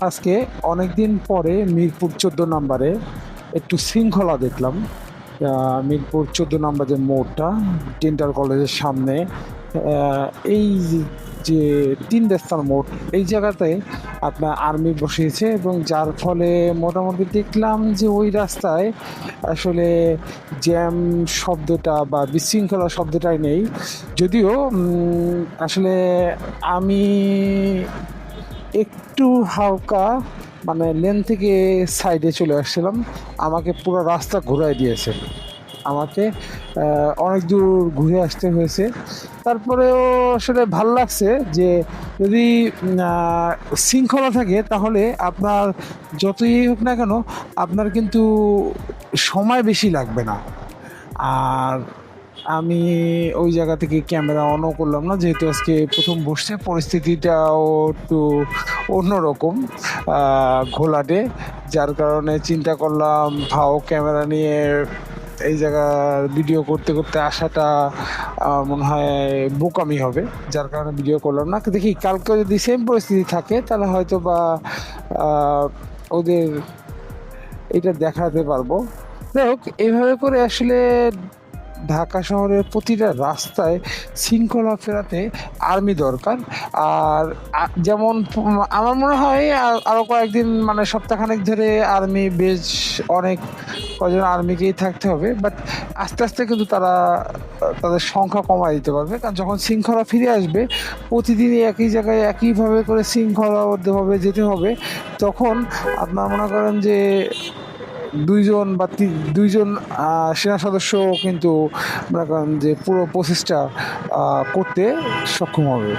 আজকে অনেক দিন পরে মিরপুর ১৪ নম্বরে একটু শৃঙ্খলা দেখলাম। মিরপুর ১৪ নম্বর যে মোড়টা, ডেন্টাল কলেজের সামনে, এই যে ৩ রাস্তার মোড়, এই জায়গাতে আপনার আর্মি বসিয়েছে এবং যার ফলে মোটামুটি দেখলাম যে ওই রাস্তায় আসলে জ্যাম শব্দটা বা বিশৃঙ্খলা শব্দটাই নেই। যদিও আসলে আমি একটু হালকা মানে লেন থেকে সাইডে চলে আসছিলাম। আমাকে পুরো রাস্তা ঘুরাই দিয়েছে। আমাকে অনেক দূর ঘুরে আসতে হয়েছে। তারপরেও আসলে ভাল লাগছে যে যদি শৃঙ্খলা থাকে তাহলে আপনার যতই হোক না কেন আপনার কিন্তু সময় বেশি লাগবে না। আর আমি ওই জায়গা থেকে ক্যামেরা অনও করলাম না, যেহেতু আজকে প্রথম বসছে, পরিস্থিতিটাও একটু অন্যরকম, ঘোলাটে। যার কারণে চিন্তা করলাম ভাও ক্যামেরা নিয়ে এই জায়গার ভিডিও করতে করতে আসাটা মনে হয় বোকামি হবে। যার কারণে ভিডিও করলাম না। দেখি কালকে যদি সেম পরিস্থিতি থাকে তাহলে হয়তো বা আহ, ওদের এটা দেখাতে পারবো। যাই হোক, এইভাবে করে আসলে ঢাকা শহরের প্রতিটা রাস্তায় শৃঙ্খলা ফেরাতে আর্মি দরকার। আর যেমন আমার মনে হয় আরও কয়েকদিন মানে সপ্তাহখানেক ধরে আর্মি বেশ অনেক কজন আর্মিকেই থাকতে হবে, বাট আস্তে আস্তে কিন্তু তারা তাদের সংখ্যা কমায় দিতে পারবে। কারণ যখন শৃঙ্খলা ফিরে আসবে, প্রতিদিনই একই জায়গায় একইভাবে করে শৃঙ্খলাবদ্ধভাবে যেতে হবে, তখন আপনার মনে করেন যে ২ জন সেনা সদস্য কিন্তু মনে করেন যে পুরো প্রসেসটা করতে সক্ষম হবে।